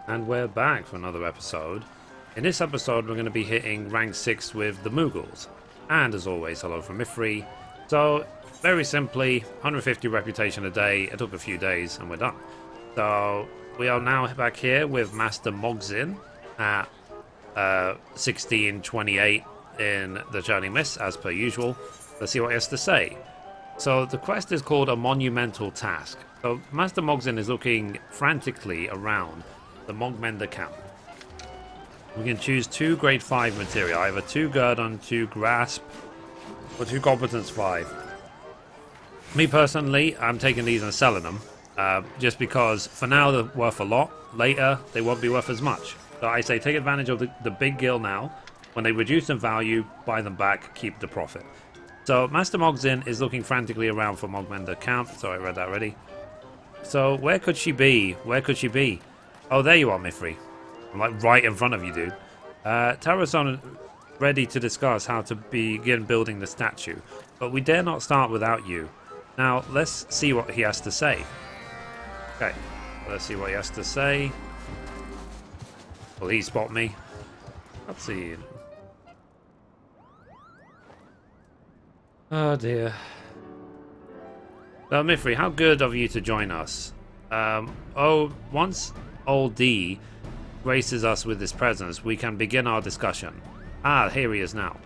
And we're back for another episode. In this episode, we're going to be hitting rank 6 with the Moogles. And as always, hello from Mithrie. So, very simply, 150 reputation a day. It took a few days and we're done. So, we are now back here with Master Mogzin at 1628 in the Churning Mist, as per usual. Let's see what he has to say. So, the quest is called a monumental task. So, Master Mogzin is looking frantically around the Mogmender camp. We can choose 2 grade 5 material, either 2 Guerdon, 2 Grasp, or 2 Competence 5. Me personally, I'm taking these and selling them, just because for now they're worth a lot, later they won't be worth as much. So I say take advantage of the big gil now. When they reduce in value, buy them back, keep the profit. So Master Mogzin is looking frantically around for Mogmender camp. Sorry, I read that already. So where could she be? Where could she be? Oh, there you are, Mithrie. I'm like right in front of you, dude. Tarason ready to discuss how to begin building the statue, but we dare not start without you. Now, let's see what he has to say. Okay, let's see what he has to say. Will he spot me? Let's see. Oh, dear. So, Mithrie, how good of you to join us. Once Old D graces us with his presence, we can begin our discussion. Ah, here he is now.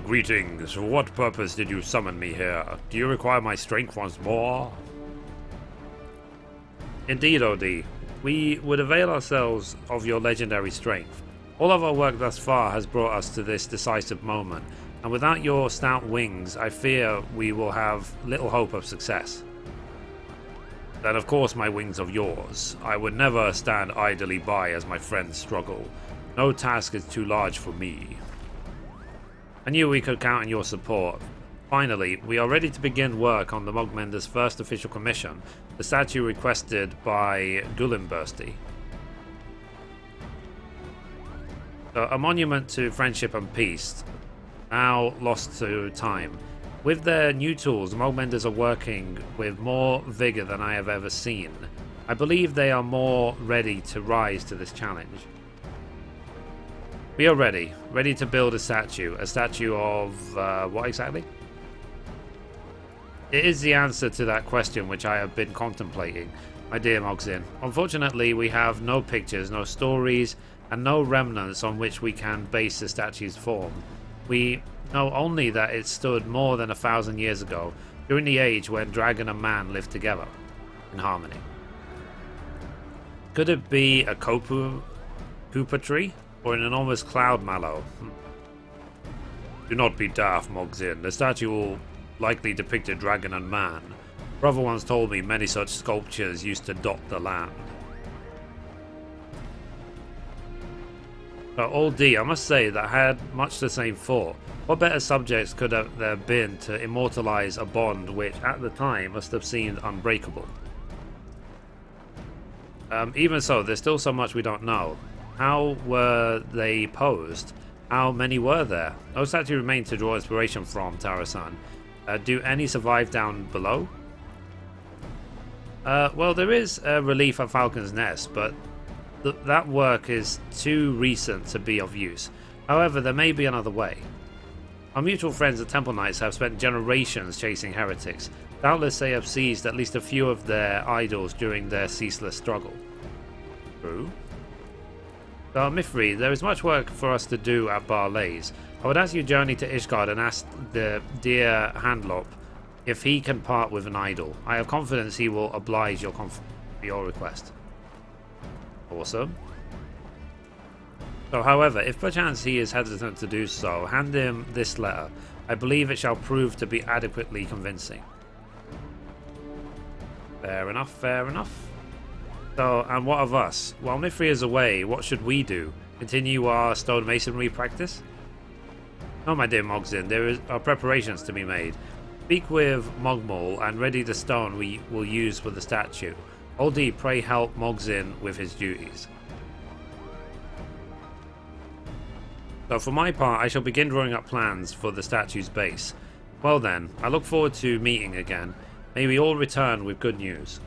Greetings. For what purpose did you summon me here? Do you require my strength once more? Indeed, OD. We would avail ourselves of your legendary strength. All of our work thus far has brought us to this decisive moment, and without your stout wings, I fear we will have little hope of success. Then of course my wings of yours. I would never stand idly by as my friends struggle. No task is too large for me. I knew we could count on your support. Finally, we are ready to begin work on the Mogmender's first official commission, the statue requested by Gullimbursty. A monument to friendship and peace, now lost to time. With their new tools, the Mogmenders are working with more vigor than I have ever seen. I believe they are more ready to rise to this challenge. We are ready to build a statue of what exactly? It is the answer to that question which I have been contemplating, my dear Mogzin. Unfortunately, we have no pictures, no stories, and no remnants on which we can base the statue's form. We know only that it stood more than 1,000 years ago, during the age when dragon and man lived together, in harmony. Could it be a Koopa tree, or an enormous cloud mallow? Do not be daft, Mogzin. The statue will likely depict a dragon and man. Brother once told me many such sculptures used to dot the land. Old D, I must say that I had much the same thought. What better subjects could there been to immortalize a bond which, at the time, must have seemed unbreakable? Even so, there's still so much we don't know. How were they posed? How many were there? No statue remained to draw inspiration from, Tarasan. Do any survive down below? Well, there is a relief at Falcon's Nest, but that work is too recent to be of use. However, there may be another way. Our mutual friends the Temple Knights have spent generations chasing heretics. Doubtless they have seized at least a few of their idols during their ceaseless struggle. True. So, Mithrie, there is much work for us to do at Barley's. I would ask you journey to Ishgard and ask the dear Handlop if he can part with an idol. I have confidence he will oblige your request. Awesome. So, however, if perchance he is hesitant to do so, hand him this letter. I believe it shall prove to be adequately convincing. Fair enough, fair enough. So, and what of us? While Mithrie is away, what should we do? Continue our stonemasonry practice? No, my dear Mogzin, there are preparations to be made. Speak with Mogmul and ready the stone we will use for the statue. Old D, pray help Mogzin with his duties. So for my part, I shall begin drawing up plans for the statue's base. Well then, I look forward to meeting again. May we all return with good news.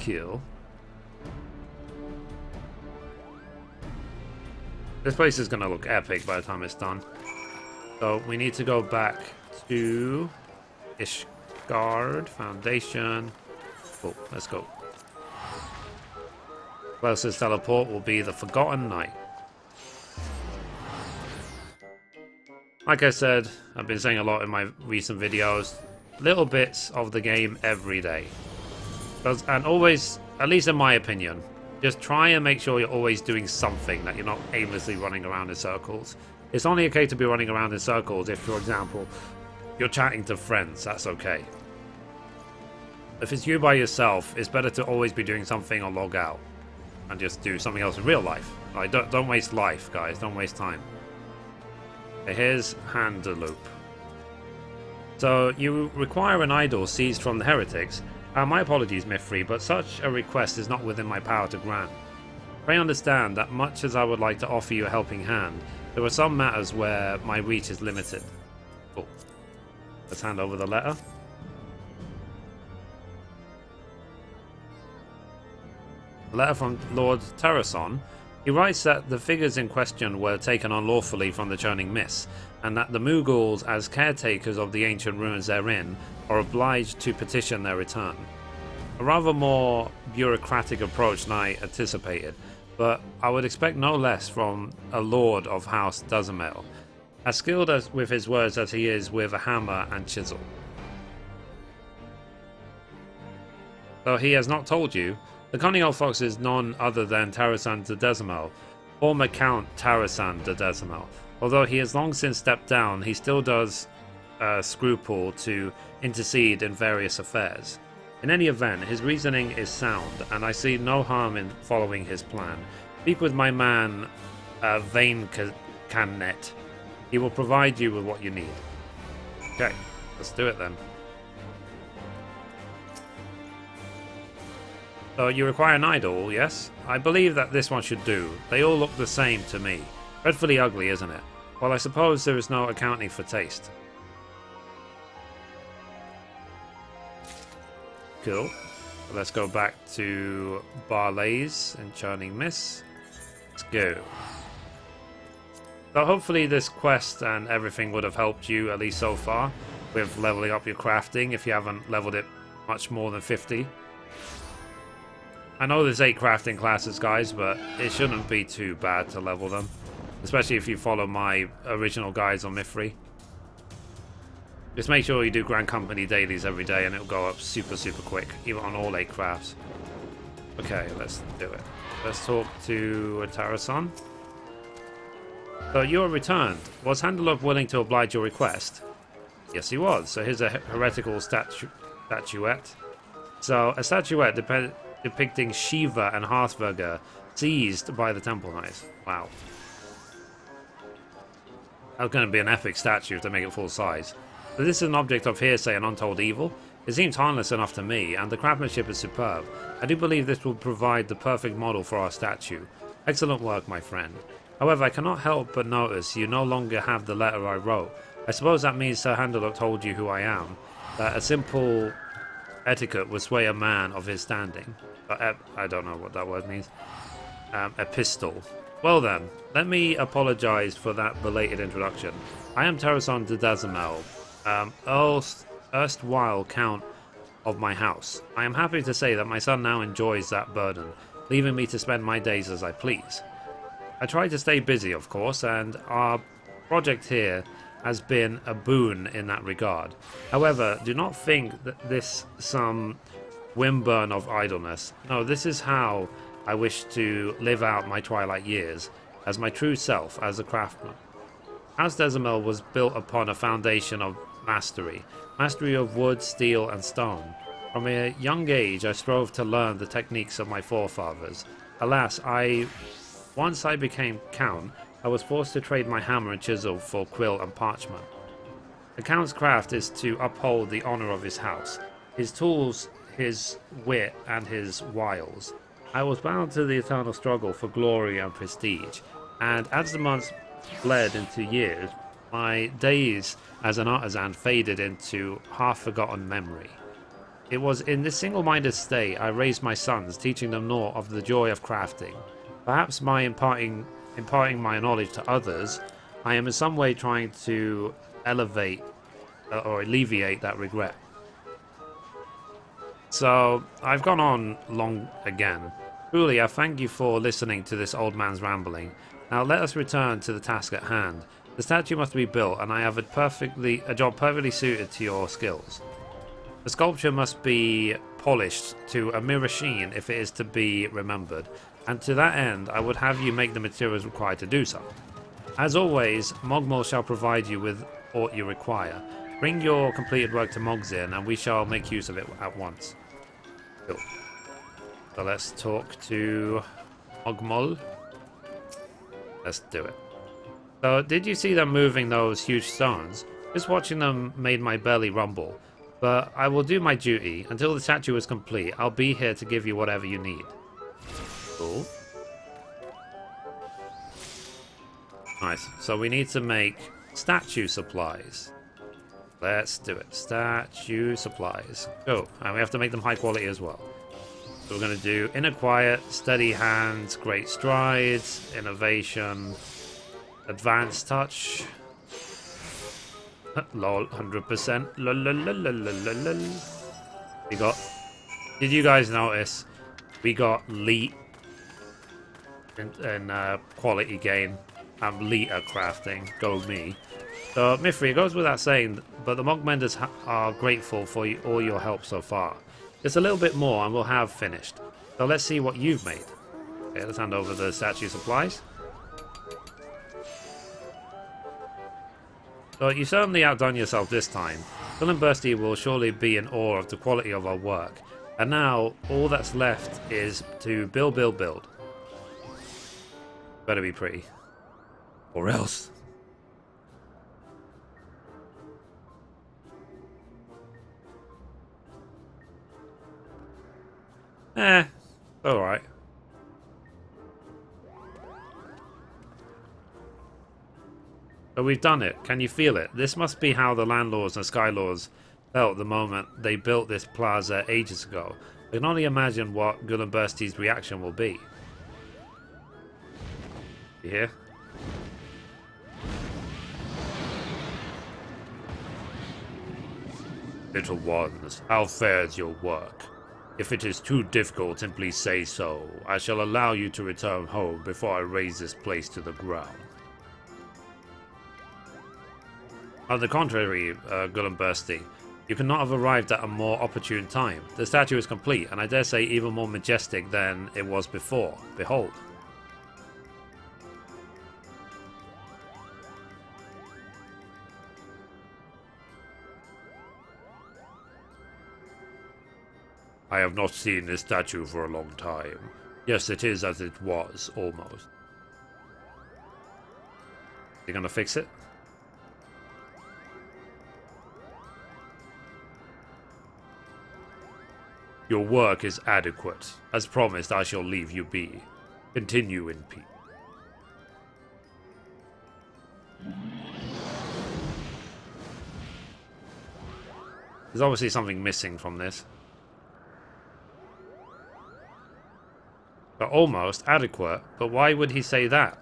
Cool. This place is going to look epic by the time it's done. So we need to go back to Ishgard Foundation. Cool, let's go. Closest teleport will be the Forgotten Knight. Like I said, I've been saying a lot in my recent videos, little bits of the game every day. And always, at least in my opinion, just try and make sure you're always doing something, that you're not aimlessly running around in circles. It's only okay to be running around in circles if, for example, you're chatting to friends, that's okay. If it's you by yourself, it's better to always be doing something or log out and just do something else in real life. Like, don't waste life, guys, don't waste time. Here's Handaloop. So, you require an idol seized from the heretics. My apologies, Mithrie, but such a request is not within my power to grant. Pray understand that much as I would like to offer you a helping hand, there are some matters where my reach is limited. Cool. Let's hand over the letter. A letter from Lord Terrason. He writes that the figures in question were taken unlawfully from the churning mist, and that the Moogles, as caretakers of the ancient ruins therein, are obliged to petition their return. A rather more bureaucratic approach than I anticipated, but I would expect no less from a lord of House Dazamel, as skilled with his words as he is with a hammer and chisel. Though he has not told you, the cunning old fox is none other than Tarasan de Dazamel, former Count Tarasan de Dazamel. Although he has long since stepped down, he still does scruple to intercede in various affairs. In any event, his reasoning is sound, and I see no harm in following his plan. Speak with my man, Vane Canet. He will provide you with what you need. Okay, let's do it then. So you require an idol, yes? I believe that this one should do. They all look the same to me. Dreadfully ugly, isn't it? Well, I suppose there is no accounting for taste. Cool. Let's go back to Barley's and Churning Mist. Let's go. So hopefully this quest and everything would have helped you, at least so far, with leveling up your crafting if you haven't leveled it much more than 50. I know there's 8 crafting classes, guys, but it shouldn't be too bad to level them. Especially if you follow my original guides on Mithrie. Just make sure you do Grand Company dailies every day and it'll go up super quick, even on all 8 crafts. Okay, let's do it. Let's talk to Tarason. So you are returned. Was Handaloop willing to oblige your request? Yes, he was. So here's a heretical statuette. So a statuette depicting Shiva and Hearthburger seized by the Temple Knights. Wow. That's going to be an epic statue to make it full size. But this is an object of hearsay and untold evil. It seems harmless enough to me, and the craftsmanship is superb. I do believe this will provide the perfect model for our statue. Excellent work, my friend. However, I cannot help but notice you no longer have the letter I wrote. I suppose that means Sir Handaloop told you who I am. That a simple etiquette would sway a man of his standing. I don't know what that word means. Epistle. Well then, let me apologize for that belated introduction. I am Tarason de Dazamel, erstwhile Count of my house. I am happy to say that my son now enjoys that burden, leaving me to spend my days as I please. I try to stay busy, of course, and our project here has been a boon in that regard. However, do not think that this some windburn of idleness. No, this is how I wish to live out my twilight years, as my true self, as a craftsman. House Dazamel was built upon a foundation of mastery of wood, steel, and stone. From a young age, I strove to learn the techniques of my forefathers. Alas, once I became Count, I was forced to trade my hammer and chisel for quill and parchment. The Count's craft is to uphold the honor of his house, his tools, his wit, and his wiles. I was bound to the eternal struggle for glory and prestige, and as the months bled into years, my days as an artisan faded into half-forgotten memory. It was in this single-minded state I raised my sons, teaching them naught of the joy of crafting. Perhaps by imparting my knowledge to others, I am in some way trying to elevate or alleviate that regret. So, I've gone on long again. Truly, I thank you for listening to this old man's rambling. Now let us return to the task at hand. The statue must be built, and I have a job perfectly suited to your skills. The sculpture must be polished to a mirror sheen if it is to be remembered, and to that end I would have you make the materials required to do so. As always, Mogmol shall provide you with aught you require. Bring your completed work to Mogzin, and we shall make use of it at once. Cool. So let's talk to Mogmol. Let's do it. So, did you see them moving those huge stones? Just watching them made my belly rumble. But I will do my duty. Until the statue is complete, I'll be here to give you whatever you need. Cool. Nice. So we need to make statue supplies. Let's do it. Statue supplies. Go. And we have to make them high quality as well. So we're going to do inner quiet, steady hands, great strides, innovation, advanced touch. Lol, 100%. Lol, lol, lol, lol, lol, lol. We got... Did you guys notice? We got leet in quality gain. And liter crafting. Go me. So, Mithrie, it goes without saying, but the Mogmenders are grateful for all your help so far. Just a little bit more and we'll have finished. So let's see what you've made. Okay, let's hand over the statue supplies. So you certainly outdone yourself this time. Phil and Bursty will surely be in awe of the quality of our work. And now, all that's left is to build. Better be pretty. Or else. Alright. But we've done it. Can you feel it? This must be how the landlords and skylords felt the moment they built this plaza ages ago. I can only imagine what Gullenbursty's reaction will be. You hear? Little ones, how fares your work? If it is too difficult, simply say so. I shall allow you to return home before I raise this place to the ground. On the contrary, Gullenbursty, you could not have arrived at a more opportune time. The statue is complete, and I dare say even more majestic than it was before. Behold. I have not seen this statue for a long time. Yes, it is as it was, almost. You gonna fix it? Your work is adequate. As promised, I shall leave you be. Continue in peace. There's obviously something missing from this. But almost adequate. But why would he say that?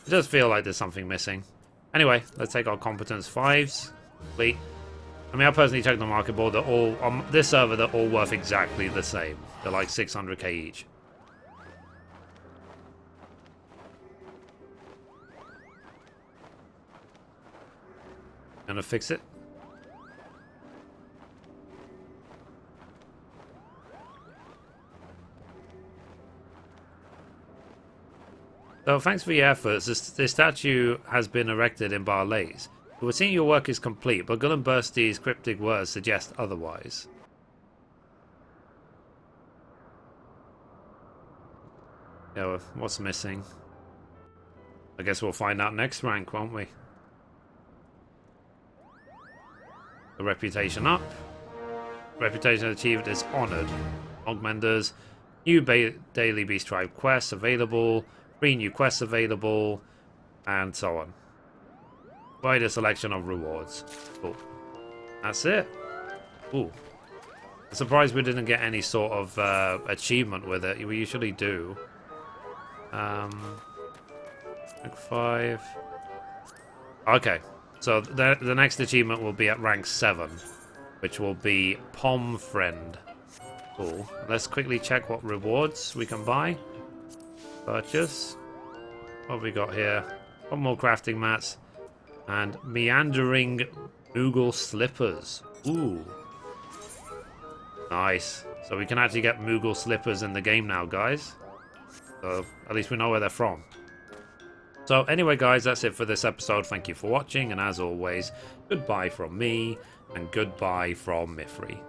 It does feel like there's something missing. Anyway, let's take our competence 5s. Complete. I mean, I personally checked the market board. They're all, on this server, they're all worth exactly the same. They're like 600k each. Gonna fix it. So thanks for your efforts. This statue has been erected in Barlays. It would seem your work is complete, but Gullenbursty's cryptic words suggest otherwise. Yeah, well, what's missing? I guess we'll find out next rank, won't we? The reputation up. Reputation achieved is honoured. Mogmenders. New Daily Beast Tribe Quest available. 3 new quests available, and so on. Quite a selection of rewards. Cool. That's it. Ooh. I'm surprised we didn't get any sort of achievement with it. We usually do. Rank 5. Okay. So the next achievement will be at rank 7, which will be Pom Friend. Cool. Let's quickly check what rewards we can buy. Purchase. What have we got here? One more crafting mats. And meandering Moogle slippers. Ooh. Nice. So we can actually get Moogle slippers in the game now, guys. So at least we know where they're from. So anyway, guys, that's it for this episode. Thank you for watching. And as always, goodbye from me and goodbye from Mithrie.